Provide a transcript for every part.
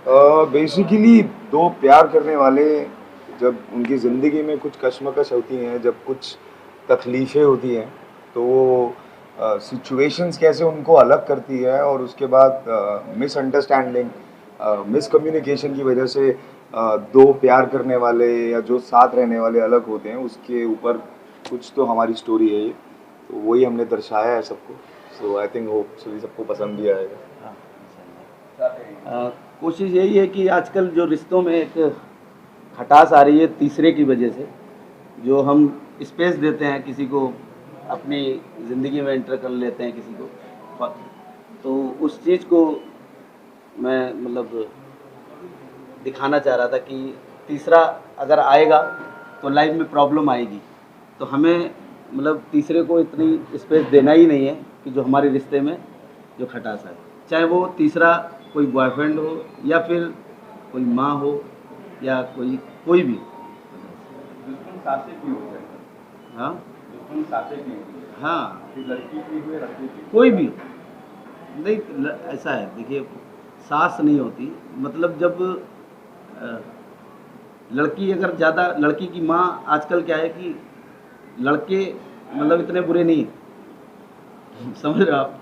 Basically दो प्यार करने वाले जब उनकी ज़िंदगी में कुछ कशमकश होती हैं, जब कुछ तकलीफ़ें होती हैं, तो वो सिचुएशंस कैसे उनको अलग करती है और उसके बाद मिसअंडरस्टैंडिंग, मिसकम्युनिकेशन की वजह से दो प्यार करने वाले या जो साथ रहने वाले अलग होते हैं, उसके ऊपर कुछ तो हमारी स्टोरी है ये। तो वही हमने दर्शाया है सबको। सो आई थिंक होपफुली सबको पसंद भी आएगा। हाँ, इंशाल्लाह। कोशिश यही है कि आजकल जो रिश्तों में एक खटास आ रही है तीसरे की वजह से, जो हम स्पेस देते हैं किसी को, अपनी ज़िंदगी में एंटर कर लेते हैं किसी को, तो उस चीज़ को मैं मतलब दिखाना चाह रहा था कि तीसरा अगर आएगा तो लाइफ में प्रॉब्लम आएगी। तो हमें मतलब तीसरे को इतनी स्पेस देना ही नहीं है कि जो हमारे रिश्ते में जो खटास आए, चाहे वो तीसरा कोई बॉयफ्रेंड हो या फिर कोई माँ हो या कोई भी। दुश्मन सासे भी हो जाएगा। हाँ, दुश्मन सासे भी हो, हाँ, फिर लड़की भी हुए, लड़के भी कोई भी नहीं। ऐसा है, देखिए, सास नहीं होती, मतलब जब अ, लड़की अगर ज़्यादा, लड़की की माँ, आजकल क्या है कि लड़के मतलब इतने बुरे नहीं समझ रहे हो आप,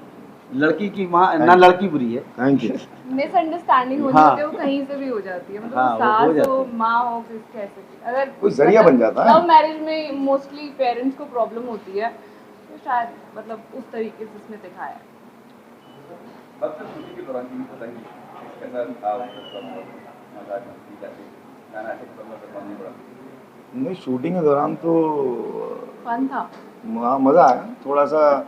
लड़की की माँ ना, लड़की बुरी है। Thank you. मिसअंडरस्टैंडिंग होनी हाँ, होती है, वो कहीं से भी हो जाती है, मतलब हाँ, वो हो सास जाती हो, है। माँ हो, किस कैसे भी। अगर कोई जरिया बन जाता है। लव मैरिज में मोस्टली पेरेंट्स को प्रॉब्लम होती है, तो शायद मतलब उस तरीके से इसमें दिखाया है। अक्सर शूटिंग के दौरान भी बताएंगे कैसा था उसका मजाक मस्ती कैसे गाना ऐसे करना नहीं पड़ा। नहीं, शूटिंग के दौरान तो फन था। मज़ा आया। थोड़ा सा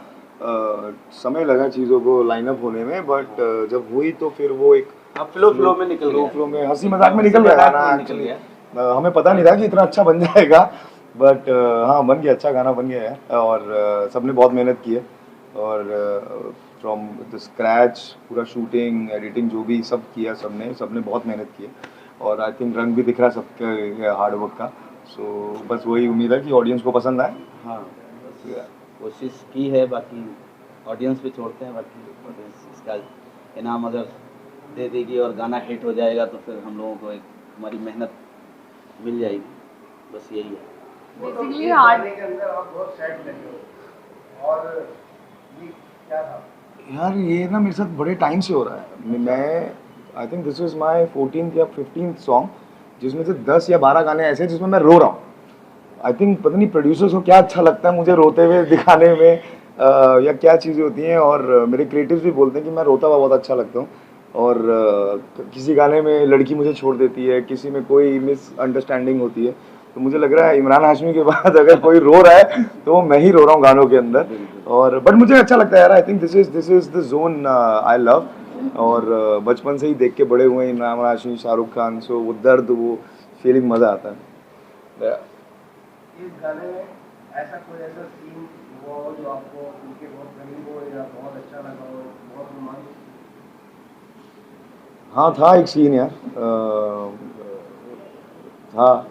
समय लगा चीज़ों को लाइनअप होने में, बट जब हुई तो फिर वो एक अब फ्लो में निकल गया। फ्लो में हंसी मजाक में निकल गया मजाक गाना। में निकल एक्चुअली गया। हमें पता नहीं था कि इतना अच्छा बन जाएगा, बट हाँ, बन गया, अच्छा गाना बन गया है। और सबने बहुत मेहनत की है, और फ्रॉम द स्क्रैच पूरा शूटिंग एडिटिंग जो भी सब किया, सबने बहुत मेहनत की है। और आई थिंक रंग भी दिख रहा है सबके हार्डवर्क का। सो बस वही उम्मीद है कि ऑडियंस को पसंद आए। हाँ, बस कोशिश की है, बाकी ऑडियंस पे छोड़ते हैं। बाकी ऑडियंस इसका इनाम अगर दे देगी और गाना हिट हो जाएगा तो फिर हम लोगों को एक हमारी मेहनत मिल जाएगी, बस यही है। Basically hard. के अंदर आप बहुत सैड लगे हो, और ये क्या था? यार ये ना मेरे साथ बड़े टाइम से हो रहा है। मैं I think this is my 14th या 15th सॉन्ग, जिसमें से 10 या 12 गाने ऐसे हैं जिसमें मैं रो रहा हूँ। आई थिंक पता नहीं प्रोड्यूसर्स को क्या अच्छा लगता है मुझे रोते हुए दिखाने में, या क्या चीज़ें होती हैं। और मेरे क्रिएटिव्स भी बोलते हैं कि मैं रोता हुआ बहुत अच्छा लगता हूँ। और किसी गाने में लड़की मुझे छोड़ देती है, किसी में कोई मिसअंडरस्टैंडिंग होती है, तो मुझे लग रहा है इमरान हाशमी के बाद अगर कोई रो रहा है तो मैं ही रो रहा हूँ गानों के अंदर। और बट मुझे अच्छा लगता है यार। I think this is the zone I love. और बचपन से ही देख के बड़े हुए हैं इमरान हाशमी, शाहरुख खान, सो वो दर्द, वो फीलिंग, मज़ा आता है। इस गाने में ऐसा कोई ऐसा सीन हुआ हो जो आपको उनके बहुत करीब हो या बहुत अच्छा लगा हो, बहुत रोमांच? हाँ, था एक सीन यार, था,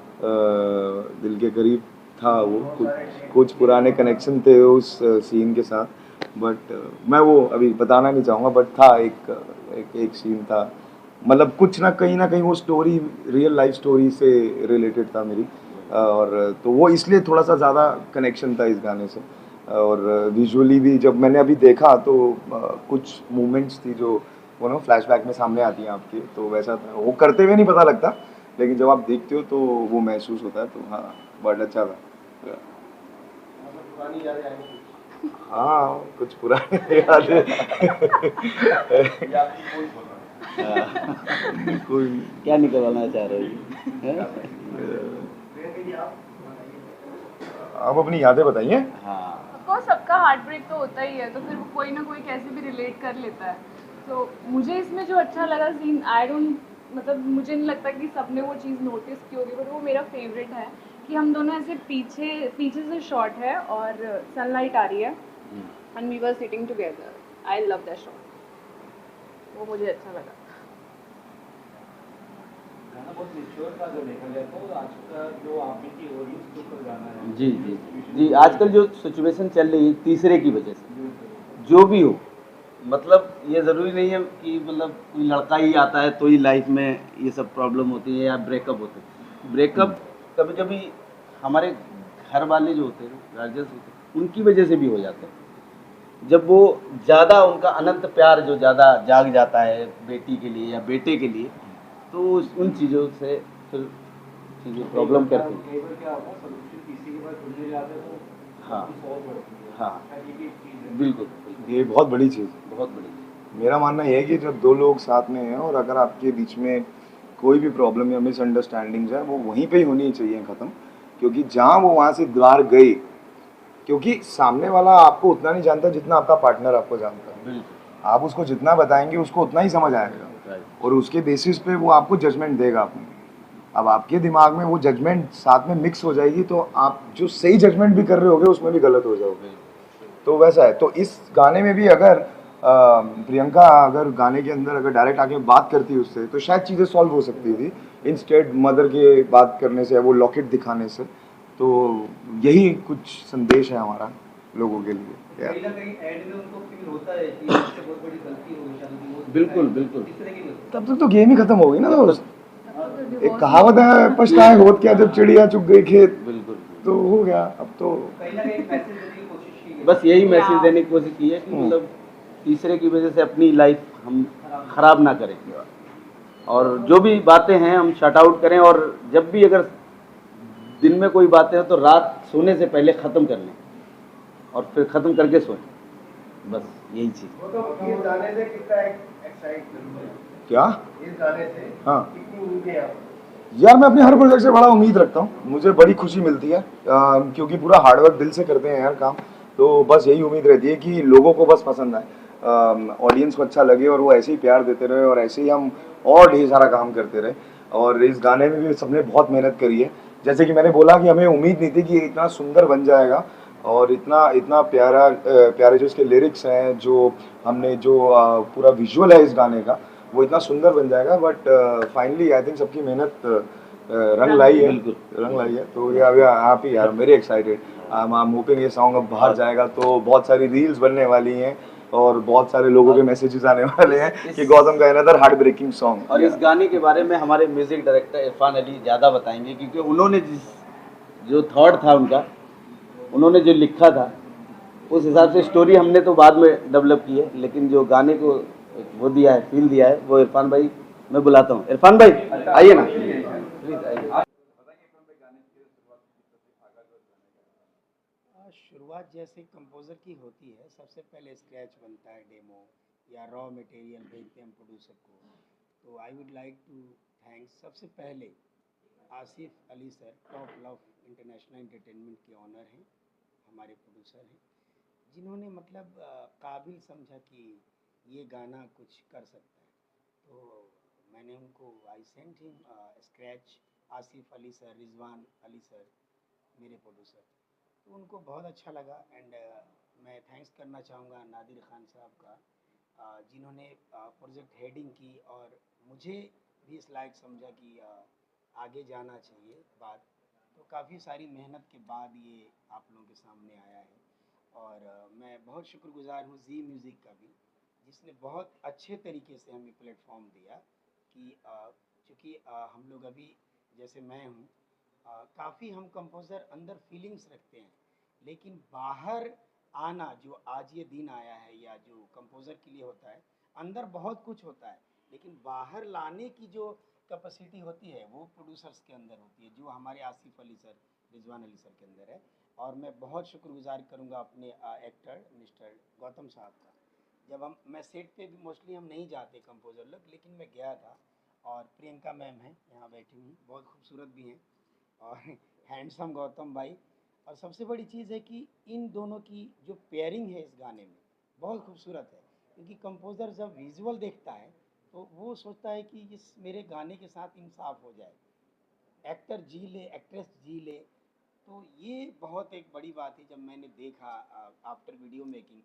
दिल के करीब था वो। कुछ पुराने कनेक्शन थे उस सीन के साथ, बट मैं वो अभी बताना नहीं चाहूँगा। बट था एक सीन था, मतलब कुछ ना कहीं वो स्टोरी रियल लाइफ स्टोरी से रिलेटेड था मेरी। और तो वो इसलिए थोड़ा सा ज़्यादा कनेक्शन था इस गाने से। और विजुअली भी जब मैंने अभी देखा तो कुछ मूवमेंट्स थी जो वो ना फ्लैशबैक में सामने आती हैं आपके, तो वैसा था। वो करते हुए नहीं पता लगता, लेकिन जब आप देखते हो तो वो महसूस होता है। तो हाँ, बहुत अच्छा था। पुरानी यादें आएंगी हाँ, कुछ पुराने याद है। या आपकी कोई बोल रहा है? कोई क्या निकलवाना चाह रहे हो? आप अपनी यादें बताइए। हाँ, ऑफकोर्स सबका हार्ट ब्रेक तो होता ही है, तो फिर कोई ना कोई कैसे भी रिलेट कर लेता है। तो मुझे इसमें जो अच्छा लगा सीन, आई डोंट, मतलब मुझे नहीं लगता कि सबने वो चीज़ नोटिस की होगी, बट वो मेरा फेवरेट है कि हम दोनों ऐसे पीछे पीछे से शॉट है और सनलाइट आ रही है and we were sitting together. I love that shot, वो मुझे अच्छा लगा। गाना बहुत मैच्योर था जो देखा जाए तो, आज का जो आप की ऑडियंस के ऊपर गाना है। जी जी जी, आजकल जो सिचुएशन चल रही है तीसरे की वजह से, जो भी हो, मतलब ये ज़रूरी नहीं है कि मतलब कोई लड़का ही आता है तो ही लाइफ में ये सब प्रॉब्लम होती है या ब्रेकअप होते हैं। ब्रेकअप कभी कभी हमारे घर वाले जो होते हैं, गार्जियंस होते हैं, उनकी वजह से भी हो जाते हैं। जब वो ज़्यादा उनका अनंत प्यार जो ज़्यादा जाग जाता है बेटी के लिए या बेटे के लिए, तो उन चीज़ों से फिर चीज़ें प्रॉब्लम करती हैं। कई बार क्या होता है सोल्यूशन किसी के पास ढूंढने जाते हैं तो हाँ सॉल्व बढ़ती है। हाँ, ये भी एक चीज़ है। बिल्कुल बिल्कुल, ये बहुत बड़ी चीज़ है। बहुत बड़ी। मेरा मानना ये है कि जब दो लोग साथ में हैं और अगर आपके बीच में कोई भी प्रॉब्लम या मिसअंडरस्टैंडिंग्स है, वो वहीं पे ही होनी चाहिए ख़त्म। क्योंकि जहाँ वो वहाँ से द्वार गई, क्योंकि सामने वाला आपको उतना नहीं जानता जितना आपका पार्टनर आपको जानता है। बिल्कुल आप उसको जितना बताएंगे उसको उतना ही समझ आएगा, राइट। और उसके बेसिस पे वो आपको जजमेंट देगा अपनी। अब आपके दिमाग में वो जजमेंट साथ में मिक्स हो जाएगी, तो आप जो सही जजमेंट भी कर रहे होगे उसमें भी गलत हो जाओगे। तो वैसा है। तो इस गाने में भी अगर प्रियंका अगर गाने के अंदर अगर डायरेक्ट आके बात करती उससे, तो शायद चीज़ें सॉल्व हो सकती थी, इंस्टेड मदर के बात करने से, वो लॉकेट दिखाने से। तो यही कुछ संदेश है हमारा लोगों के लिए। कहीं ना कहीं एंड में उनको फील होता है कि इससे बहुत बड़ी गलती हो गई शादी वो बिल्कुल बिल्कुल। इस तरह की गलती। तब तक तो गेम ही खत्म हो गई ना दोस्त। तब तो एक divorce कहावत है, पछताए होत क्या जब चिड़िया चुग गई खेत। बिल्कुल तो हो गया अब तो। कहीं ना कहीं मैसेज देने की कोशिश की है। बस यही मैसेज Yeah. देने की कोशिश की है कि मतलब तीसरे की वजह से अपनी लाइफ हम खराब ना करें, और जो भी बातें हैं हम शट आउट करें, और जब भी अगर दिन में कोई बातें हैं तो रात सोने से पहले ख़त्म कर लें और फिर ख़त्म करके सोएं। बस यही चीज़। वो तो इस गाने से कितना एक्साइट क्या? इस गाने से हाँ कितनी उम्मीदें हैं आपको? यार, मैं अपने हर प्रोजेक्ट से बड़ा उम्मीद रखता हूँ। मुझे बड़ी खुशी मिलती है, क्योंकि पूरा हार्डवर्क दिल से करते हैं यार काम। तो बस यही उम्मीद रहती है कि लोगों को बस पसंद आए, ऑडियंस को अच्छा लगे, और वो ऐसे ही प्यार देते रहे, और ऐसे ही हम और ढेर सारा काम करते रहे। और इस गाने में भी सबने बहुत मेहनत करी है। जैसे कि मैंने बोला कि हमें उम्मीद नहीं थी कि ये इतना सुंदर बन जाएगा, और इतना इतना प्यारा प्यारे जो इसके लिरिक्स हैं, जो हमने जो पूरा विजुअल है इस गाने का, वो इतना सुंदर बन जाएगा। बट फाइनली आई थिंक सबकी मेहनत रंग लाई है, बिल्कुल। रंग लाई है। तो या आप ही यार, very excited. I am hoping ये सॉन्ग अब बाहर जाएगा तो बहुत सारी रील्स बनने वाली हैं, और बहुत सारे लोगों के मैसेजेस आने वाले हैं कि गौतम का अनदर हार्ट ब्रेकिंग सॉन्ग। और इस गाने के बारे में हमारे म्यूजिक डायरेक्टर इरफान अली ज़्यादा बताएंगे, क्योंकि उन्होंने जो थॉट था उनका, उन्होंने जो लिखा था, उस हिसाब से स्टोरी हमने तो बाद में डेवलप की है, लेकिन जो गाने को वो दिया है, फील दिया है, वो इरफान भाई मैं बुलाता हूँ। इरफान भाई आइए ना प्लीज़ आइए। शुरुआत जैसे कंपोज़र की होती है, सबसे पहले स्क्रैच बनता है, डेमो या रॉ मटेरियल भेजते हैं हम प्रोड्यूसर को। तो I would like to thanks सबसे पहले Asif Ali sir, top love international entertainment के ऑनर हैं, हमारे प्रोड्यूसर हैं, जिन्होंने मतलब काबिल समझा कि ये गाना कुछ कर सकता है। तो मैंने उनको I sent him scratch, Asif Ali sir, Rizwan Ali sir, मेरे प्रोड्यूसर। तो उनको बहुत अच्छा लगा। एंड मैं थैंक्स करना चाहूँगा नादिर खान साहब का, जिन्होंने प्रोजेक्ट हेडिंग की और मुझे भी इस लायक समझा कि आगे जाना चाहिए बात। तो काफ़ी सारी मेहनत के बाद ये आप लोगों के सामने आया है। और मैं बहुत शुक्रगुजार हूँ जी म्यूज़िक का भी, जिसने बहुत अच्छे तरीके से हमें प्लेटफॉर्म दिया कि चूँकि हम लोग अभी, जैसे मैं हूँ, काफ़ी हम कंपोज़र अंदर फीलिंग्स रखते हैं, लेकिन बाहर आना जो आज ये दिन आया है, या जो कंपोज़र के लिए होता है, अंदर बहुत कुछ होता है, लेकिन बाहर लाने की जो कैपेसिटी होती है वो प्रोड्यूसर्स के अंदर होती है, जो हमारे आसिफ अली सर, रिजवान अली सर के अंदर है। और मैं बहुत शुक्रगुजार करूँगा अपने एक्टर मिस्टर गौतम साहब का। जब मैं सेट पे भी मोस्टली हम नहीं जाते कंपोज़र लोग, लेकिन मैं गया था। और प्रियंका मैम हैं यहाँ बैठी हुई, बहुत खूबसूरत भी हैं, और हैंडसम गौतम भाई। और सबसे बड़ी चीज़ है कि इन दोनों की जो पेयरिंग है इस गाने में बहुत खूबसूरत है, क्योंकि कंपोज़र जब विजुअल देखता है तो वो सोचता है कि इस मेरे गाने के साथ इंसाफ हो जाए, एक्टर जी ले, एक्ट्रेस जी ले। तो ये बहुत एक बड़ी बात है। जब मैंने देखा आफ्टर वीडियो मेकिंग,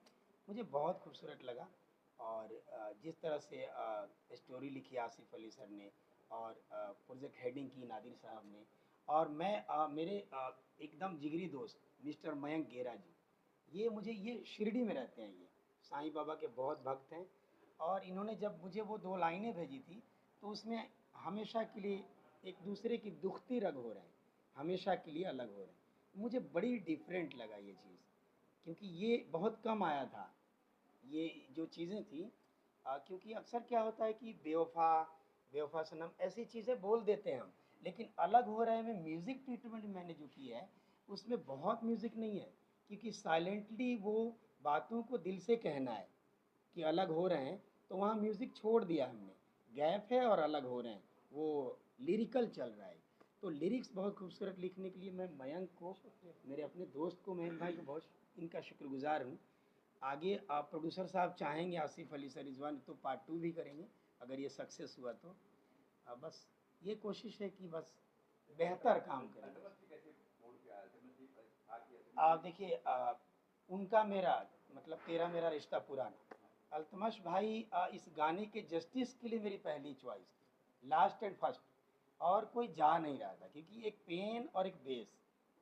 मुझे बहुत खूबसूरत लगा। और जिस तरह से स्टोरी लिखी आसिफ अली सर ने, और प्रोजेक्ट हेडिंग की नादिर साहब ने, और मैं मेरे एकदम जिगरी दोस्त मिस्टर मयंक गेरा जी, ये मुझे, ये शिरडी में रहते हैं, ये साईं बाबा के बहुत भक्त हैं, और इन्होंने जब मुझे वो 2 लाइनें भेजी थी, तो उसमें हमेशा के लिए एक दूसरे की दुखती रग हो रहे हैं, हमेशा के लिए अलग हो रहे हैं। मुझे बड़ी डिफरेंट लगा ये चीज़, क्योंकि ये बहुत कम आया था, ये जो चीज़ें थी। क्योंकि अक्सर क्या होता है कि बेवफा, बेवफा सनम ऐसी चीज़ें बोल देते हैं हम, लेकिन अलग हो रहे में म्यूज़िक ट्रीटमेंट मैंने जो किया है उसमें बहुत म्यूज़िक नहीं है, क्योंकि साइलेंटली वो बातों को दिल से कहना है कि अलग हो रहे हैं, तो वहाँ म्यूज़िक छोड़ दिया हमने, गैप है और अलग हो रहे हैं, वो लिरिकल चल रहा है। तो लिरिक्स बहुत खूबसूरत लिखने के लिए मैं मयंक को, मेरे अपने दोस्त को, मयंक भाई को बहुत इनका शुक्रगुजार हूँ। आगे आप प्रोड्यूसर साहब चाहेंगे आसिफ अली सर रिजवान तो पार्ट 2 भी करेंगे अगर ये सक्सेस हुआ तो। बस ये कोशिश है कि बस बेहतर काम करें। कैसे मोड़ पे आया था? आप देखिए, उनका मेरा मतलब तेरा मेरा रिश्ता पुराना, अल्तमश भाई इस गाने के जस्टिस के लिए मेरी पहली चॉइस थी, लास्ट एंड फर्स्ट, और कोई जा नहीं रहा था, क्योंकि एक पेन और एक बेस,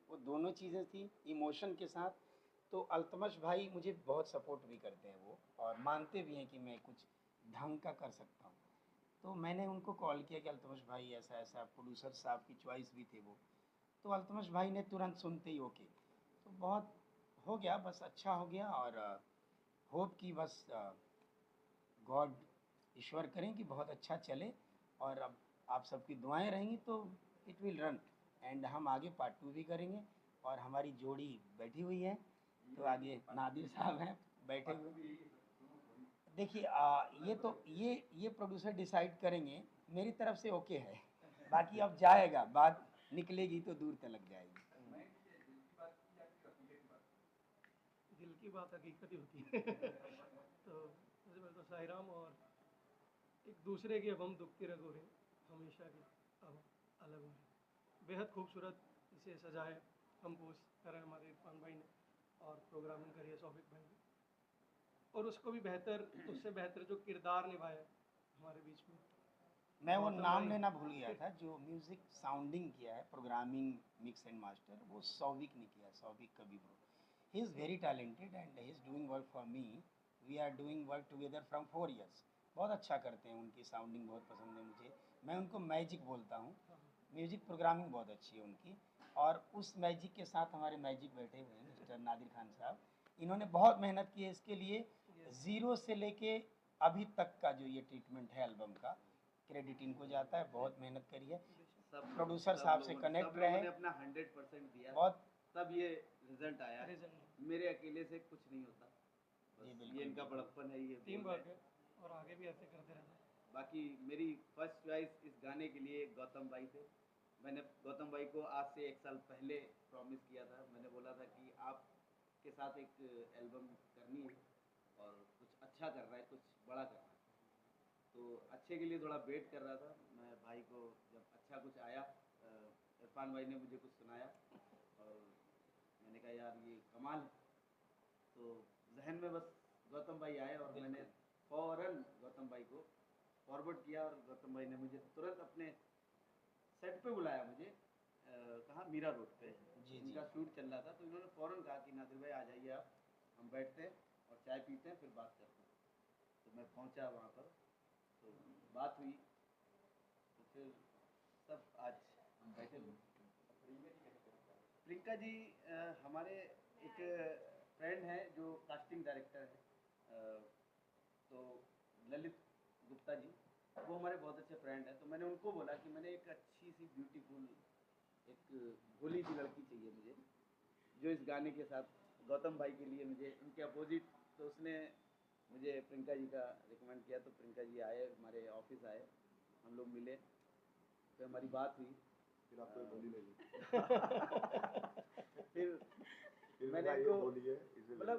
वो दोनों चीज़ें थी इमोशन के साथ। तो अल्तमश भाई मुझे बहुत सपोर्ट भी करते हैं वो, और मानते भी हैं कि मैं कुछ ढंग का कर सकता हूँ। तो मैंने उनको कॉल किया कि अल्तमश भाई ऐसा ऐसा, प्रोड्यूसर साहब की चॉइस भी थे वो, तो अल्तमश भाई ने तुरंत सुनते ही ओके, तो बहुत हो गया, बस अच्छा हो गया। और होप कि बस गॉड, ईश्वर करें कि बहुत अच्छा चले, और अब आप सबकी दुआएं रहेंगी तो इट विल रन, एंड हम आगे पार्ट 2 भी करेंगे। और हमारी जोड़ी बैठी हुई है, तो आगे नादिर साहब हैं बैठे हुए। देखिए, ये तो ये प्रोड्यूसर डिसाइड करेंगे, मेरी तरफ से ओके है, बाकी अब जाएगा, बात निकलेगी तो दूर तक जाएगी। दिल की बात हकीकत ही होती है। तो सबसे पहले तो साईराम, और एक दूसरे की अब हम दुखती रग हो रहे हैं, हमेशा की अब अलग हो रहे हैं। बेहद खूबसूरत इसे सजाए, कंपोज करा है हमारे इरफान भाई ने, और प्रोग्रामिंग करी है सौबिक भाई ने, और उसको भी बेहतर, उससे बेहतर जो किरदार निभाया है हमारे बीच में। मैं वो गौतम नाम भाई। लेना भूल गया था, जो म्यूजिक साउंडिंग किया है, प्रोग्रामिंग, मिक्स एंड मास्टर, वो सौविक ने किया, सौविक कभी bro. He is very talented and he is doing work for me. We are doing work together from 4 years. बहुत अच्छा करते हैं, उनकी साउंडिंग बहुत पसंद है मुझे, मैं उनको मैजिक बोलता हूँ। म्यूजिक प्रोग्रामिंग बहुत अच्छी है उनकी, और उस मैजिक के साथ हमारे मैजिक बैठे हुए हैं मिस्टर नादिर खान साहब, इन्होंने बहुत मेहनत की है इसके लिए। ज़ीरो से लेके अभी तक का जो ये ट्रीटमेंट है एल्बम का, क्रेडिट इनको जाता है, बहुत मेहनत करी है। सब प्रोड्यूसर सब साहब से लोगों- कनेक्ट सब लोगों रहे, ने अपना 100% दिया, बहुत। तब ये रिजल्ट आया। रिजल्ट। मेरे अकेले से कुछ नहीं होता, बस जी, बिल्कुल, ये इनका बिल्कुल। बड़प्पन है, ये टीम बोल वर्क है। है, और आगे भी ऐसे करते रहना है। बाकी मेरी फर्स्ट चॉइस इस गाने के लिए गौतम भाई थे। मैंने गौतम भाई को आज से 1 साल पहले प्रॉमिस किया था, मैंने बोला था कि आपके साथ एक एल्बम करनी है, और कुछ अच्छा कर रहा है, कुछ बड़ा कर रहा है, तो अच्छे के लिए थोड़ा वेट कर रहा था मैं। भाई को जब अच्छा कुछ आया, इरफान भाई ने मुझे कुछ सुनाया, और मैंने कहा यार ये कमाल है, तो जहन में बस गौतम भाई आए, और मैंने फ़ौरन गौतम भाई को फॉरवर्ड किया, और गौतम भाई ने मुझे तुरंत अपने सेट पे बुलाया मुझे, कहाँ, मीरा रोड पे जी, उनका शूट चल रहा था, तो इन्होंने फ़ौरन कहा कि नादिर भाई आ जाइए आप, हम बैठते हैं और चाय पीते हैं, फिर बात करते हैं। तो मैं पहुंचा वहाँ पर, तो बात हुई, तो फिर सब आज हम बैठे हुए। प्रियंका जी हमारे एक फ्रेंड हैं जो कास्टिंग डायरेक्टर हैं, तो ललित गुप्ता जी, वो हमारे बहुत अच्छे फ्रेंड हैं। तो मैंने उनको बोला कि मैंने एक अच्छी सी ब्यूटीफुल, एक भोली सी लड़की चाहिए मुझे, जो इस गाने के साथ गौतम भाई के लिए मुझे उनके अपोजिट। तो उसने मुझे प्रियंका जी का रिकमेंड किया, तो प्रियंका जी आए, हमारे ऑफिस आए, हम लोग मिले, फिर हमारी बात हुई, फिर आपको ये बोली ले ली। फिर मैंने इनको मतलब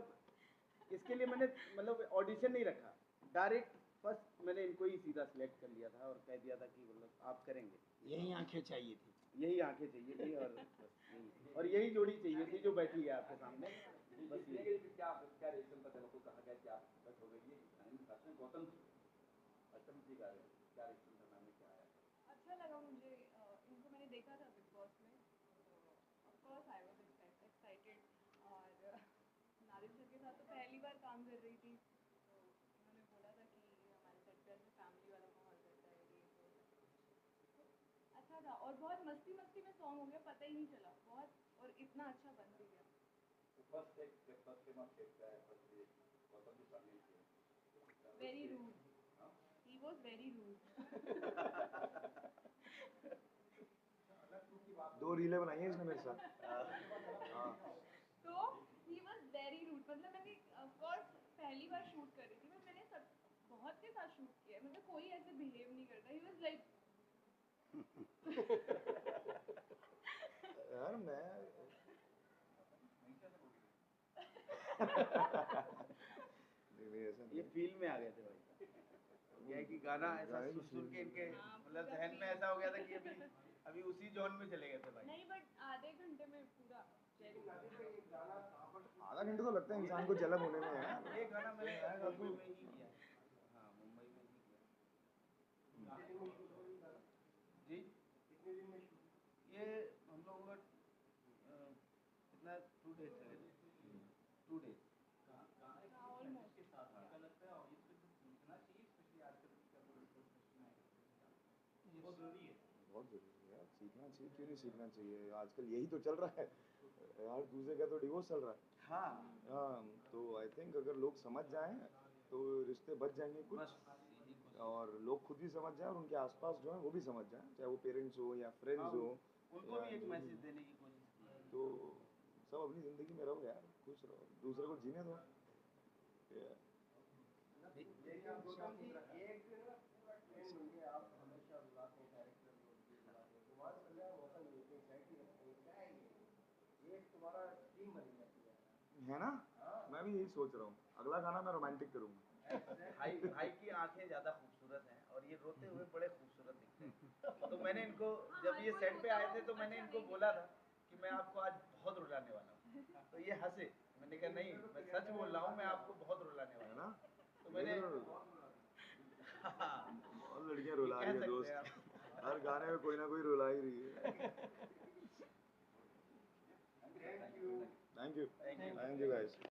इसके लिए मैंने मतलब ऑडिशन नहीं रखा, डायरेक्ट फर्स्ट मैंने इनको ही सीधा सिलेक्ट कर लिया था, और कह दिया था कि मतलब आप करेंगे, यही आंखें चाहिए थी। यही आंखें चाहिए थी, और बस यही, और यही जोड़ी चाहिए थी जो बैठी है आपके सामने, बस ये। क्या क्या रिएक्शन था जब आपको कहा गया कि आप बस हो गई है गौतम जी का क्या रिएक्शन था, मैंने क्या आया? अच्छा लगा मुझे, इनको मैंने देखा था बिग बॉस में, of course I was excited, और नादिर सर के साथ तो पहली बार काम कर रही थी, था और बहुत मस्ती मस्ती में सॉन्ग हो गया, पता ही नहीं चला बहुत, और इतना अच्छा बन भी गया। फर्स्ट एक फर्स्ट टाइम आप देखता है फर्स्ट डे गौतम के सामने very rude, he was very rude. 2 रीलें बनाई हैं इसने मेरे साथ। हाँ तो ही वाज वेरी रूड, मतलब मैंने ऑफ कोर्स पहली बार शूट कर रही थी, बट मैंने सब बहुत के साथ शूट किया है, मतलब कोई ऐसे बिहेव नहीं करता। ही वाज लाइक यार मैं नहीं नहीं ऐसा ये नहीं। फील में आ गए थे भाई, क्या है कि गाना ऐसा गाने की सुन सुन के feel इनके हाँ, मतलब पूरा जहन में feel। ऐसा हो गया था कि अभी अभी उसी जोन में चले गए थे भाई। नहीं, बट आधे घंटे में पूरा very good। आधा घंटे तो लगता है इंसान को जलब होने में यार। ये गाना मैंने मुंबई में ही किया है। हाँ मुंबई में ही किया। जी ये हम लोग कितना 2 डेज चले थे, 2 डेज। ऑलमोस्ट। बहुत ज़रूरी है यार, सीखना चाहिए, क्यों नहीं सीखना चाहिए। आजकल यही तो चल रहा है यार, दूसरे का तो डिवोर्स चल रहा है। हाँ हाँ तो आई थिंक अगर लोग समझ जाएं तो रिश्ते बच जाएंगे बस कुछ, यही कोशिश। और लोग खुद ही समझ जाएं और उनके आसपास जो है वो भी समझ जाएं, चाहे वो पेरेंट्स हो या फ्रेंड्स हो उनको या भी एक जो मैसेज देने की कोशिश की है। तो सब अपनी ज़िंदगी में रहो यार, खुश रहो, दूसरे को जीने दो। Yeah. लेकिन गौतम जी एक ट्रेंड होंगे, आप हमेशा बुलाते हैं डायरेक्टर लोग भी बुलाते हैं, कुमार संजय मौका मिलते हैं साइड ही रखते हैं, क्या है ये एक तुम्हारा टीम बन जाती है ना, मैं भी यही सोच रहा हूँ, अगला गाना मैं रोमांटिक करूँगा। भाई भाई की आंखें ज्यादा खूबसूरत हैं और ये रोते हुए बड़े खूबसूरत दिखते हैं। तो मैंने इनको जब ये सेट पे आए थे तो मैंने इनको बोला था कि मैं आपको आज बहुत रुलाने वाला हूँ, तो ये हंसे। मैंने कहा नहीं मैं सच बोल रहा हूँ, मैं आपको बहुत रुलाने वाला है हूँ। ना, तो मैंने बहुत लड़कियां रुला कह रही है सकते हैं दोस्त, हर गाने में कोई ना कोई रुला ही रही है।